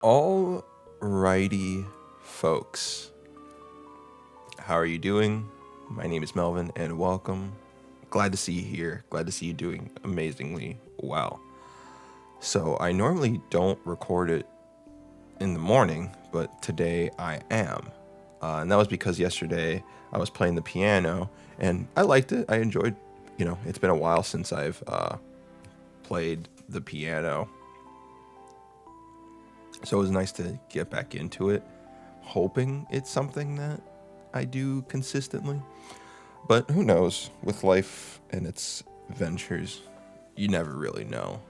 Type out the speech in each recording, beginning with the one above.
Alrighty, folks. How are you doing? My name is Melvin, and welcome. Glad to see you here. Glad to see you doing amazingly well. So, I normally don't record it in the morning, but today I am. And that was because yesterday I was playing the piano, and I liked it. I enjoyed, it's been a while since I've played the piano. So it was nice to get back into it, hoping it's something that I do consistently. But who knows? With life and its ventures, you never really know.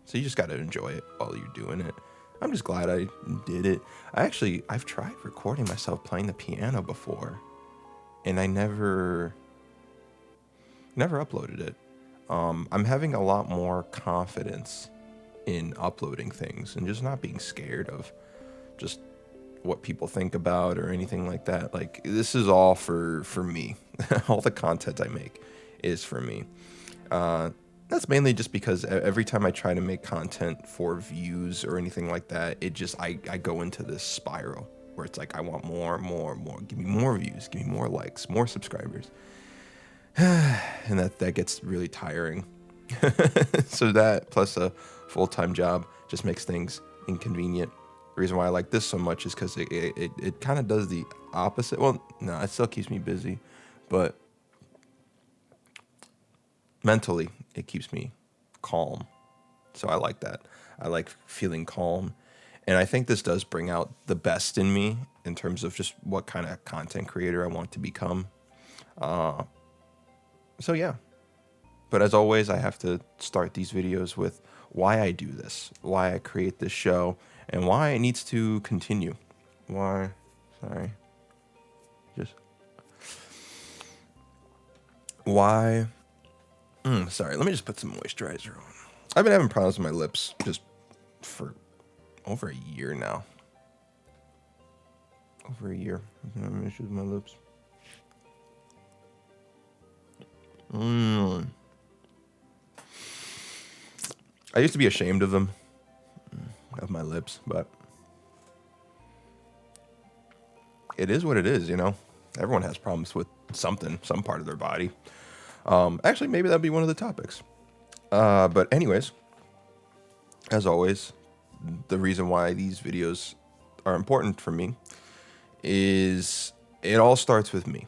So you just got to enjoy it while you're doing it. I'm just glad I did it. I've tried recording myself playing the piano before, and I never uploaded it. I'm having a lot more confidence in uploading things and just not being scared of just what people think about or anything like that. Like, this is all for me. All the content I make is for me. That's mainly just because every time I try to make content for views or anything like that, I go into this spiral where it's like I want more, more, more. Give me more views, give me more likes, more subscribers. And that gets really tiring. So that plus a full-time job just makes things inconvenient. The reason why I like this so much is because it kind of does the opposite. Well, no, it still keeps me busy, but mentally it keeps me calm. So I like that. I like feeling calm. And I think this does bring out the best in me in terms of just what kind of content creator I want to become. So yeah, but as always, I have to start these videos with why I do this, why I create this show, and why it needs to continue. Why? Sorry. Just why? Sorry, let me just put some moisturizer on. I've been having problems with my lips just for over a year now. Over a year. I've been having issues with my lips. I used to be ashamed of them, of my lips, but it is what it is, you know? Everyone has problems with something, some part of their body. Actually, maybe that'd be one of the topics. But anyways, as always, the reason why these videos are important for me is it all starts with me.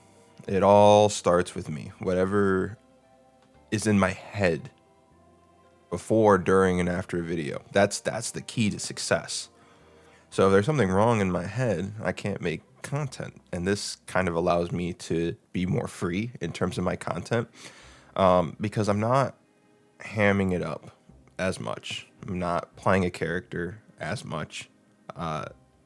It all starts with me. Whatever is in my head before, during, and after a video. That's the key to success. So if there's something wrong in my head, I can't make content. And this kind of allows me to be more free in terms of my content, because I'm not hamming it up as much. I'm not playing a character as much.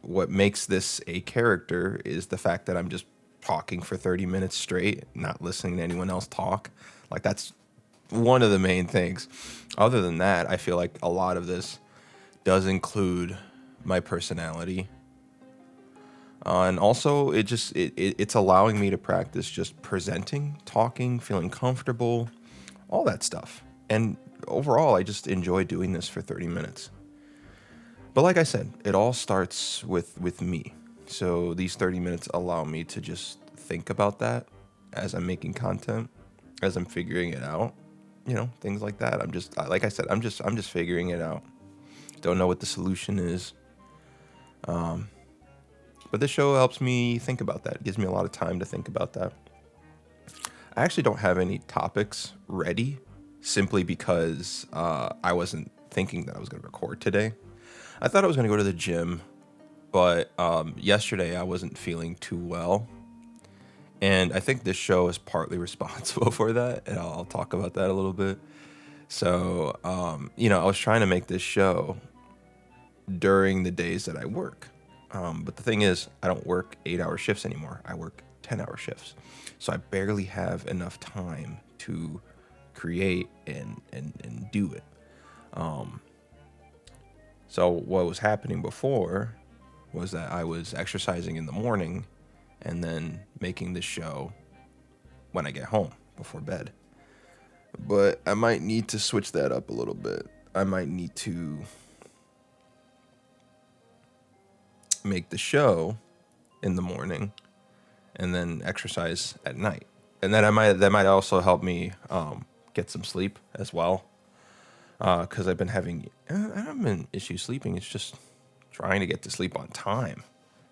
What makes this a character is the fact that I'm just talking for 30 minutes straight, not listening to anyone else talk. Like, that's one of the main things. Other than that, I feel like a lot of this does include my personality. And also, it's allowing me to practice just presenting, talking, feeling comfortable, all that stuff. And overall, I just enjoy doing this for 30 minutes. But like I said, it all starts with me. So these 30 minutes allow me to just think about that as I'm making content, as I'm figuring it out, things like that. Like I said, I'm just figuring it out. Don't know what the solution is. But this show helps me think about that. It gives me a lot of time to think about that. I actually don't have any topics ready simply because I wasn't thinking that I was going to record today. I thought I was going to go to the gym, but yesterday I wasn't feeling too well. And I think this show is partly responsible for that, and I'll talk about that a little bit. So, I was trying to make this show during the days that I work. But the thing is, I don't work 8-hour shifts anymore. I work 10-hour shifts. So I barely have enough time to create and do it. So what was happening before was that I was exercising in the morning and then making the show when I get home before bed. But I might need to switch that up a little bit. I might need to make the show in the morning and then exercise at night. And then that might also help me get some sleep as well. Because I've been having, I haven't been issues sleeping. It's just trying to get to sleep on time.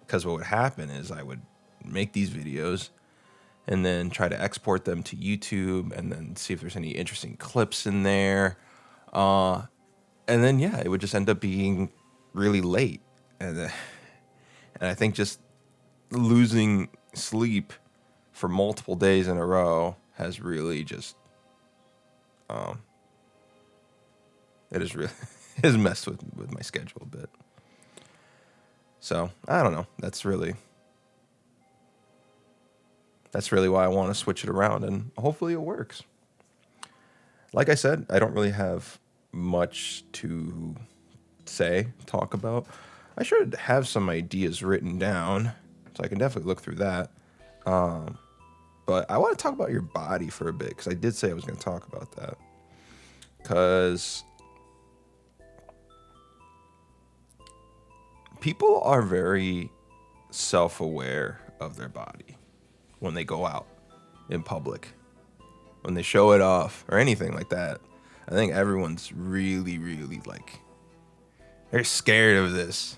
Because what would happen is I would make these videos and then try to export them to YouTube and then see if there's any interesting clips in there. And then, yeah, it would just end up being really late. And I think just losing sleep for multiple days in a row has really just, it has really has messed with my schedule a bit. So I don't know. That's really why I want to switch it around, and hopefully it works. Like I said, I don't really have much to talk about. I should have some ideas written down, so I can definitely look through that. But I want to talk about your body for a bit, because I did say I was going to talk about that. Because people are very self-aware of their body when they go out in public, when they show it off or anything like that. I think everyone's really, really like, they're scared of this.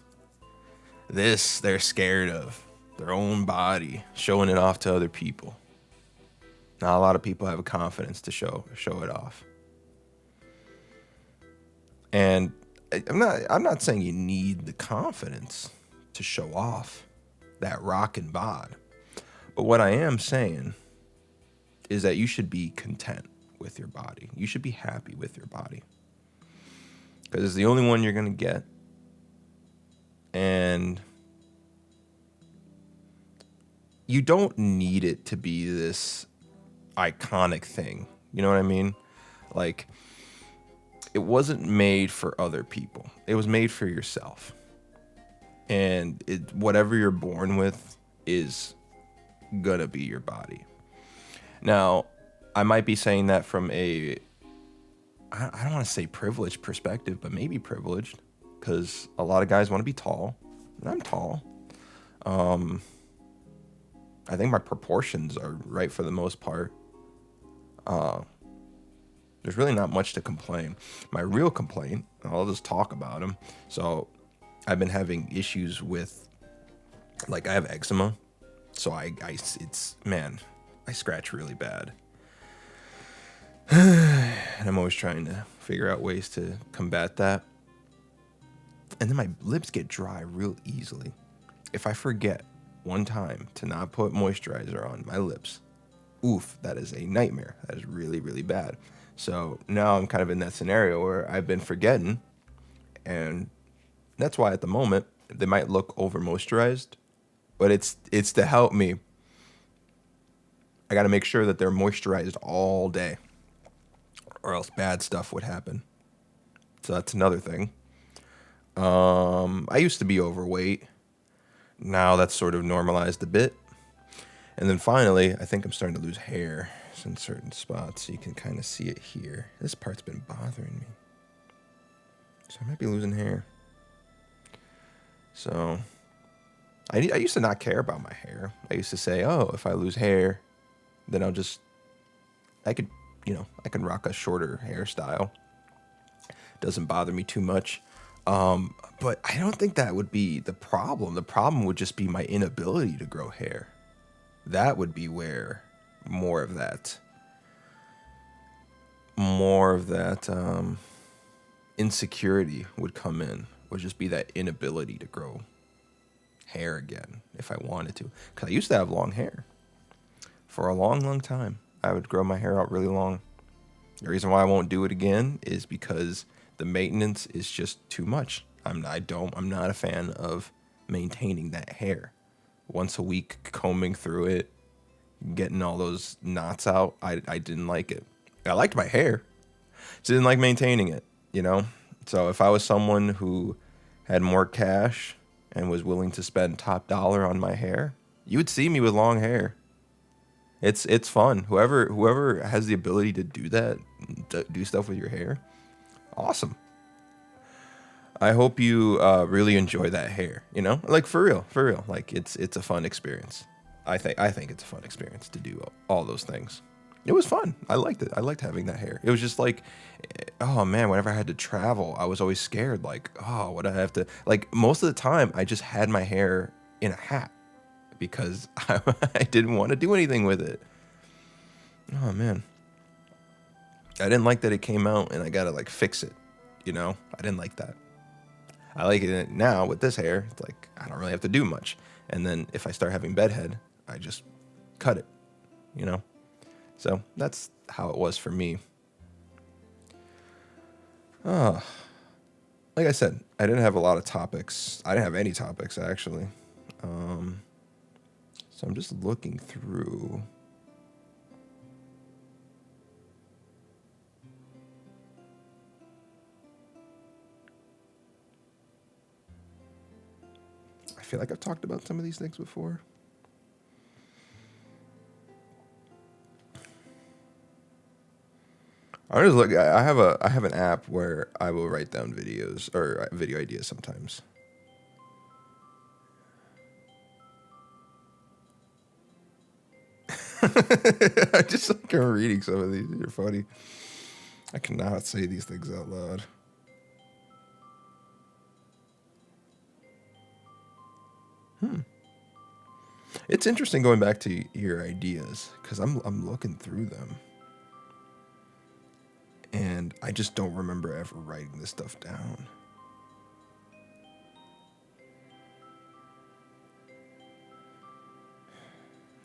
They're scared of their own body, showing it off to other people. Not a lot of people have a confidence to show it off. And I'm not saying you need the confidence to show off that rockin' bod. But what I am saying is that you should be content with your body. You should be happy with your body. Because it's the only one you're going to get. And you don't need it to be this iconic thing. You know what I mean? Like, it wasn't made for other people. It was made for yourself. And whatever you're born with is gonna be your body. Now, I might be saying that from I don't want to say privileged perspective, but maybe privileged, because a lot of guys want to be tall, and I'm tall. I think my proportions are right for the most part. There's really not much to complain. My real complaint, I'll just talk about them. So I've been having issues with, like, I have eczema. So I scratch really bad. And I'm always trying to figure out ways to combat that. And then my lips get dry real easily. If I forget one time to not put moisturizer on my lips, oof, that is a nightmare. That is really, really bad. So now I'm kind of in that scenario where I've been forgetting, and that's why at the moment they might look over moisturized, but it's to help me. I got to make sure that they're moisturized all day, or else bad stuff would happen. So that's another thing. I used to be overweight. Now that's sort of normalized a bit. And then finally, I think I'm starting to lose hair in certain spots. You can kind of see it here. This part's been bothering me. So I might be losing hair. So I used to not care about my hair. I used to say, oh, if I lose hair, then I could rock a shorter hairstyle. Doesn't bother me too much. But I don't think that would be the problem. The problem would just be my inability to grow hair. That would be where more of that insecurity would come in. Would just be that inability to grow hair again if I wanted to. Because I used to have long hair for a long, long time. I would grow my hair out really long. The reason why I won't do it again is because the maintenance is just too much. I'm not a fan of maintaining that hair. Once a week, combing through it, getting all those knots out, I didn't like it. I liked my hair, just didn't like maintaining it, you know? So if I was someone who had more cash and was willing to spend top dollar on my hair, you would see me with long hair. It's fun. Whoever has the ability to do that, do stuff with your hair, awesome. I hope you really enjoy that hair. You know, like for real, for real. Like it's a fun experience. I think it's a fun experience to do all those things. It was fun. I liked it. I liked having that hair. It was just like, oh man, whenever I had to travel, I was always scared. Like, oh, what I have to like. Most of the time, I just had my hair in a hat because I didn't want to do anything with it. Oh man, I didn't like that it came out and I gotta like fix it. You know, I didn't like that. I like it now with this hair. It's like I don't really have to do much. And then if I start having bedhead, I just cut it. You know. So that's how it was for me. Oh, like I said, I didn't have a lot of topics. I didn't have any topics actually. Um, so I'm just looking through. I feel like I've talked about some of these things before. I just look. I have an app where I will write down videos or video ideas sometimes. I just like am reading some of these. You're funny. I cannot say these things out loud. It's interesting going back to your ideas because I'm looking through them and I just don't remember ever writing this stuff down.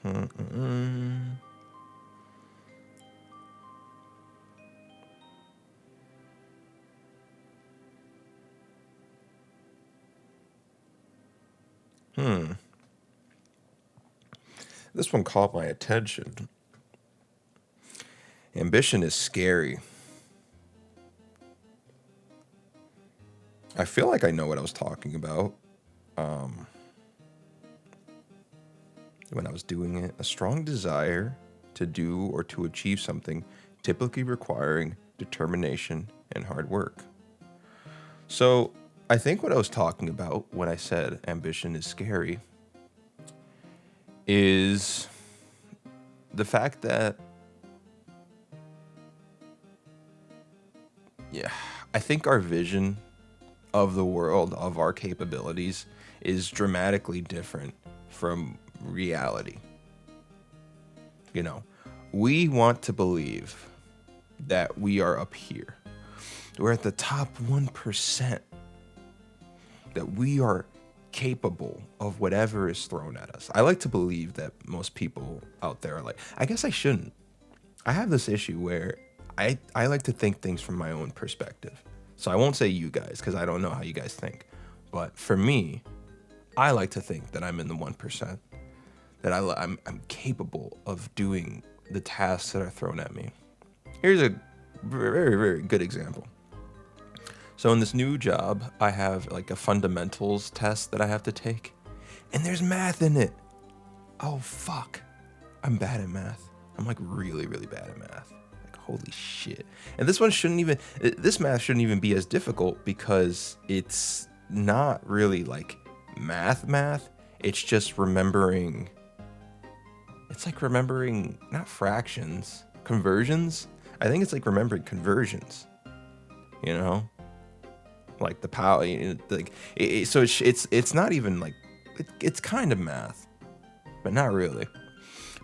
Mm-mm. Hmm. This one caught my attention. Ambition is scary. I feel like I know what I was talking about when I was doing it. A strong desire to do or to achieve something, typically requiring determination and hard work. So, I think what I was talking about when I said ambition is scary is the fact that, yeah, I think our vision of the world, of our capabilities, is dramatically different from reality. You know, we want to believe that we are up here. We're at the top 1%, that we are capable of whatever is thrown at us. I like to believe that most people out there are like, I guess I shouldn't. I have this issue where I like to think things from my own perspective. So I won't say you guys because I don't know how you guys think. But for me, I like to think that I'm in the 1%, that I'm capable of doing the tasks that are thrown at me. Here's a very, very good example. So in this new job, I have like a fundamentals test that I have to take, and there's math in it. Oh, fuck. I'm bad at math. I'm like really, really bad at math. Like, holy shit. And this math shouldn't even be as difficult because it's not really like math. It's just remembering. It's like remembering, not fractions, conversions. I think it's like remembering conversions, you know? Like the power, like, so it's not even like, it's kind of math, but not really.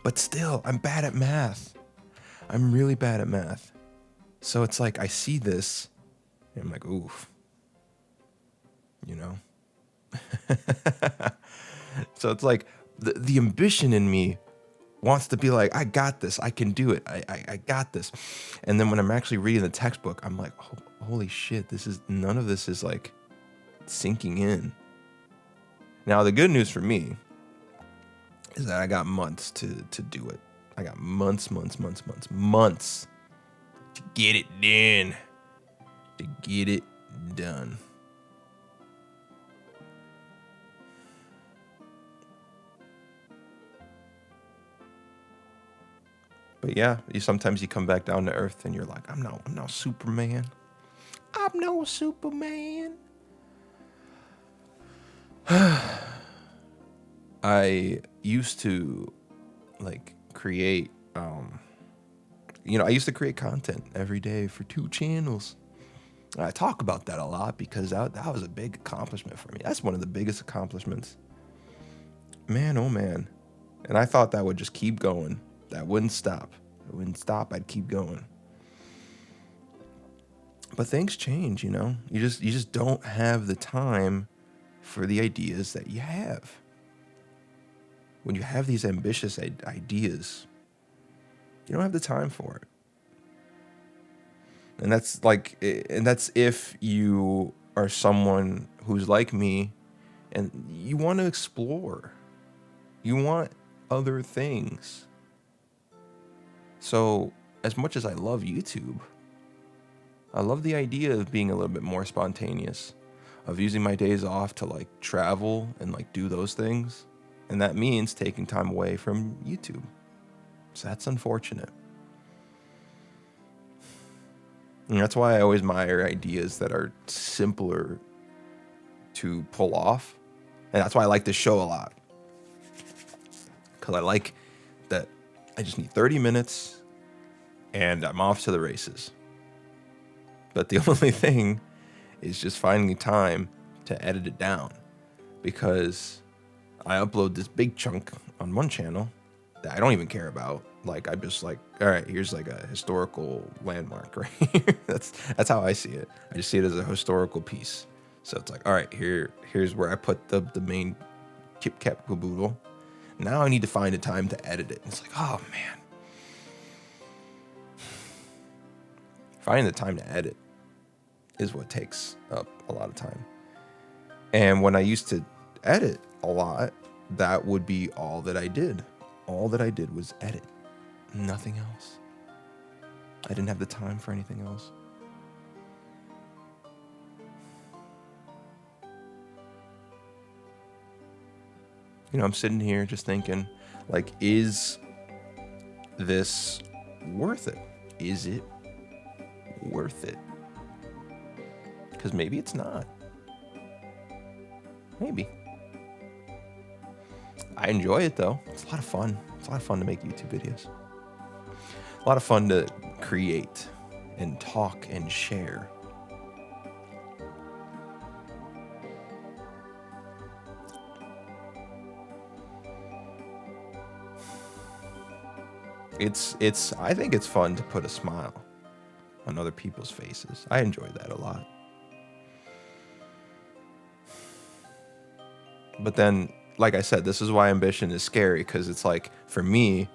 But still, I'm bad at math. I'm really bad at math. So it's like I see this and I'm like, oof, you know? So it's like the ambition in me wants to be like, I got this. I can do it. I got this. And then when I'm actually reading the textbook, I'm like, oh, holy shit, none of this is like sinking in. Now, the good news for me is that I got months to do it. I got months to get it done. To get it done. But yeah, sometimes you come back down to earth and you're like, I'm no Superman. I'm no Superman. I used to like create, I used to create content every day for 2 channels. I talk about that a lot because that was a big accomplishment for me. That's one of the biggest accomplishments. Man, oh man. And I thought that would just keep going. That wouldn't stop. It wouldn't stop. I'd keep going. But things change, you know? You just don't have the time for the ideas that you have. When you have these ambitious ideas, you don't have the time for it. And that's if you are someone who's like me and you want to explore. You want other things. So, as much as I love YouTube, I love the idea of being a little bit more spontaneous, of using my days off to like travel and like do those things. And that means taking time away from YouTube. So that's unfortunate. And that's why I always admire ideas that are simpler to pull off. And that's why I like this show a lot. Because I like that I just need 30 minutes and I'm off to the races. But the only thing is just finding time to edit it down. Because I upload this big chunk on one channel that I don't even care about. Like, I'm just like, all right, here's like a historical landmark right here. That's how I see it. I just see it as a historical piece. So it's like, all right, here's where I put the main Kip Kat caboodle. Now I need to find a time to edit it. And it's like, oh man. Finding the time to edit is what takes up a lot of time. And when I used to edit a lot, that would be all that I did. All that I did was edit. Nothing else. I didn't have the time for anything else. I'm sitting here just thinking, like, is this worth it? Is it worth it? Because maybe it's not. Maybe. I enjoy it though. It's a lot of fun. It's a lot of fun to make YouTube videos. A lot of fun to create and talk and share. I think it's fun to put a smile on other people's faces. I enjoy that a lot. But then, like I said, this is why ambition is scary, because it's like, for me,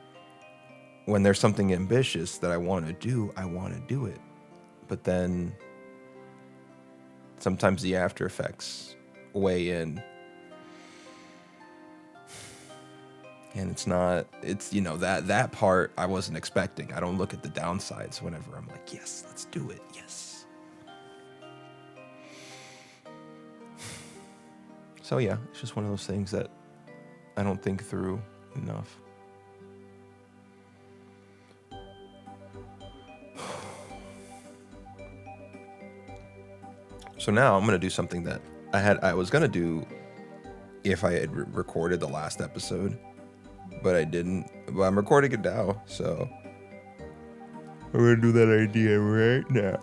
when there's something ambitious that I want to do it. But then sometimes the after effects weigh in. And it's that part I wasn't expecting. I don't look at the downsides whenever I'm like, yes, let's do it. Yes. So yeah, it's just one of those things that I don't think through enough. So now I'm going to do something that I was going to do if I had recorded the last episode, but I didn't. But I'm recording it now, so I'm going to do that idea right now.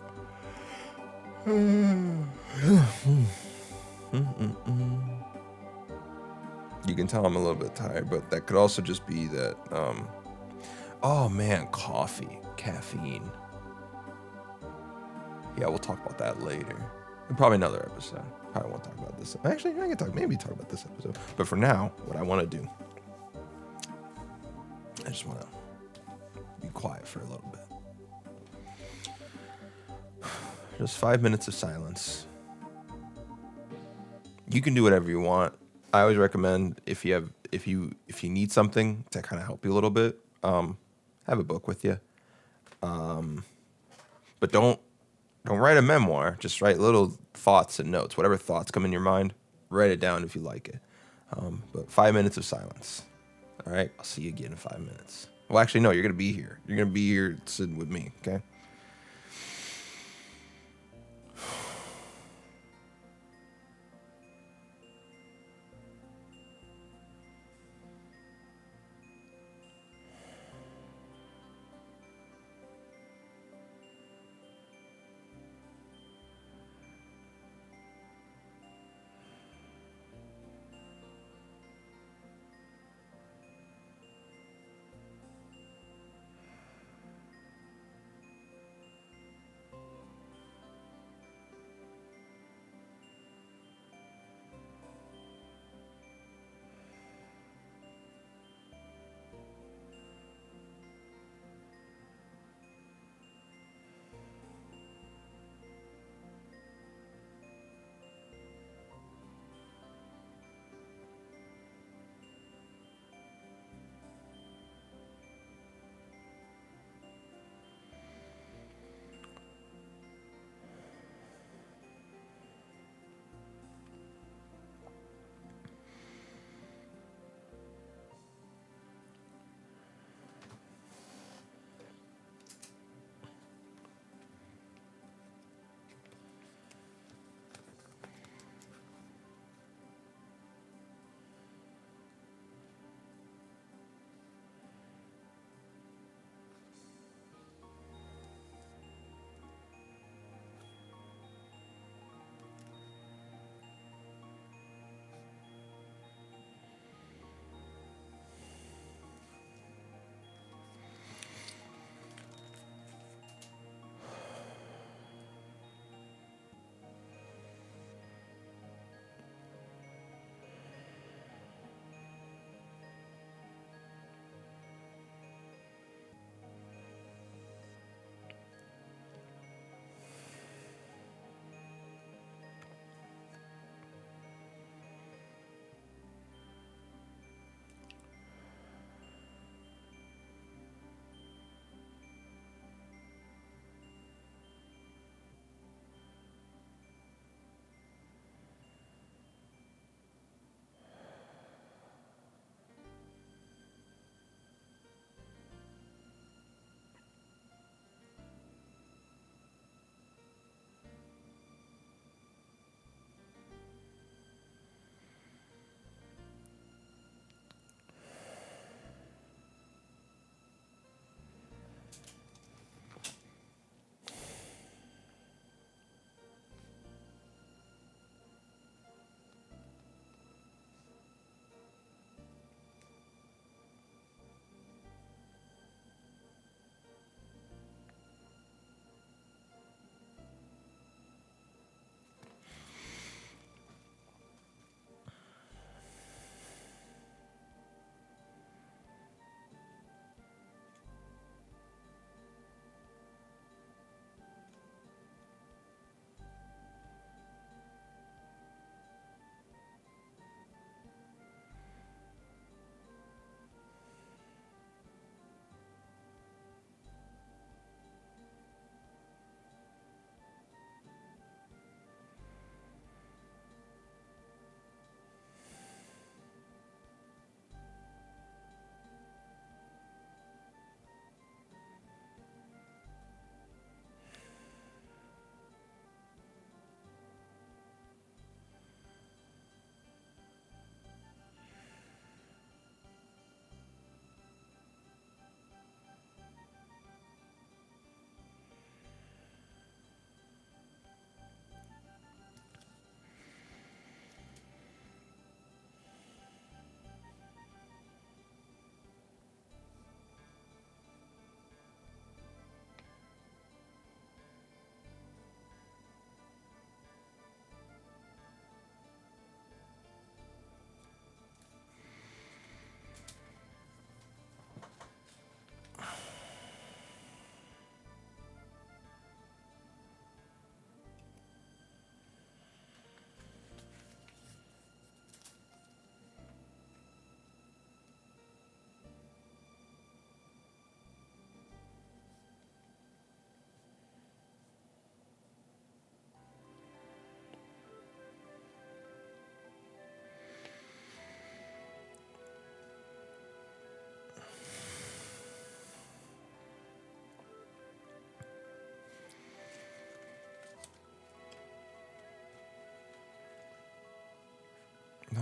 You can tell I'm a little bit tired, but that could also just be that, oh man, coffee, caffeine. Yeah, we'll talk about that later. Probably another episode. Probably won't talk about this. Actually, I can maybe talk about this episode. But for now, what I want to do, I just want to be quiet for a little bit. Just 5 minutes of silence. You can do whatever you want. I always recommend if you need something to kind of help you a little bit, have a book with you. But don't write a memoir. Just write little thoughts and notes. Whatever thoughts come in your mind, write it down if you like it. But 5 minutes of silence. All right, I'll see you again in 5 minutes. Well, actually, no, you're gonna be here. You're gonna be here sitting with me. Okay.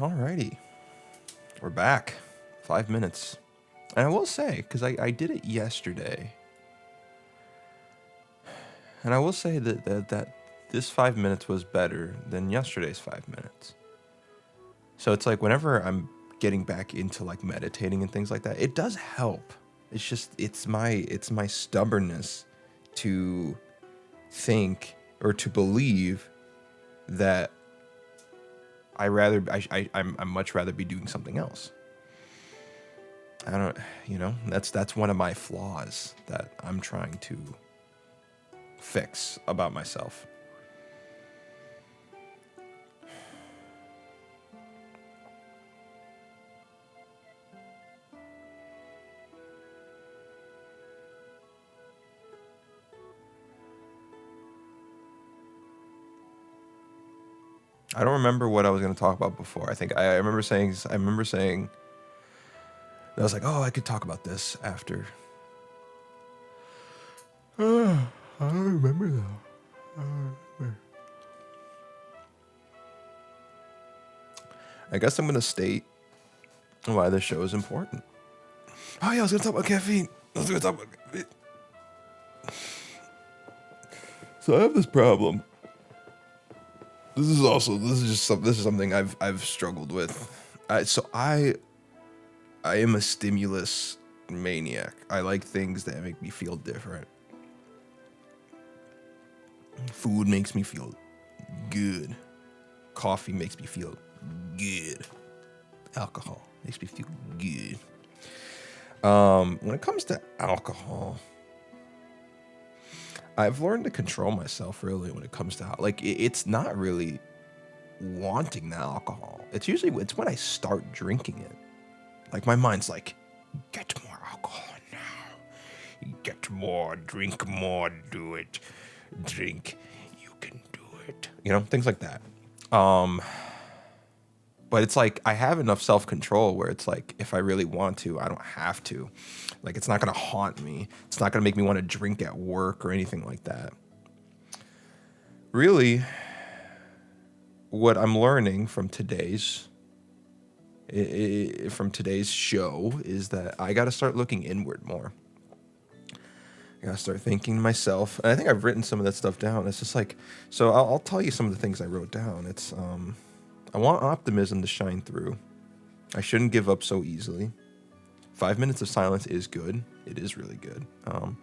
Alrighty. We're back. 5 minutes. And I will say, because I did it yesterday, and I will say that this 5 minutes was better than yesterday's 5 minutes. So it's like whenever I'm getting back into like meditating and things like that, it does help. It's just it's my stubbornness to think or to believe that I'm much rather be doing something else. I don't, that's one of my flaws that I'm trying to fix about myself. I don't remember what I was going to talk about before. I remember saying I was like, oh, I could talk about this after. I don't remember though. I guess I'm going to state why this show is important. Oh yeah, I was going to talk about caffeine. So I have this problem. This is something I've struggled with. I am a stimulus maniac. I like things that make me feel different. Food makes me feel good. Coffee makes me feel good. Alcohol makes me feel good. When it comes to alcohol, I've learned to control myself really when it comes to it's not really wanting the alcohol. It's when I start drinking it. Like my mind's like, get more alcohol now. Get more, drink more, do it. Drink, you can do it. Things like that. But it's like I have enough self-control where it's like if I really want to, I don't have to. Like it's not going to haunt me. It's not going to make me want to drink at work or anything like that. Really, what I'm learning from today's show is that I got to start looking inward more. I got to start thinking to myself. And I think I've written some of that stuff down. It's just like, so I'll tell you some of the things I wrote down. It's, I want optimism to shine through. I shouldn't give up so easily. 5 minutes of silence is good. It is really good. And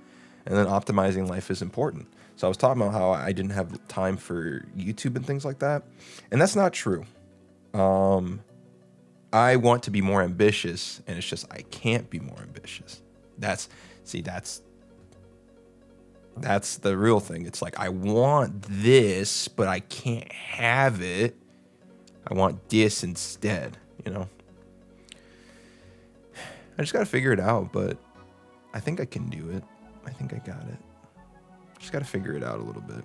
then optimizing life is important. So I was talking about how I didn't have time for YouTube and things like that. And that's not true. I want to be more ambitious, and it's just I can't be more ambitious. That's the real thing. It's like I want this, but I can't have it. I want this instead, I just got to figure it out, but I think I can do it. I think I got it. Just got to figure it out a little bit.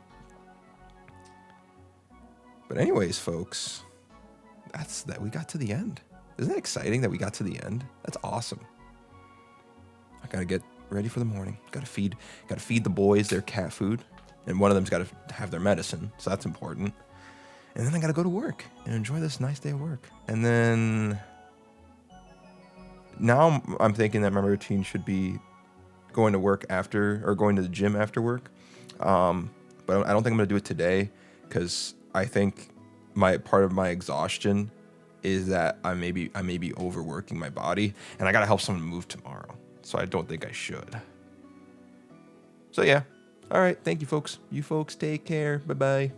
But anyways, folks, we got to the end. Isn't it exciting that we got to the end? That's awesome. I got to get ready for the morning. Got to feed the boys their cat food, and one of them's got to have their medicine, so that's important. And then I got to go to work and enjoy this nice day of work. And then now I'm thinking that my routine should be going to work after, or going to the gym after work. But I don't think I'm going to do it today, because I think part of my exhaustion is that I may be overworking my body, and I got to help someone move tomorrow. So I don't think I should. So yeah. All right. Thank you, folks. You folks take care. Bye-bye.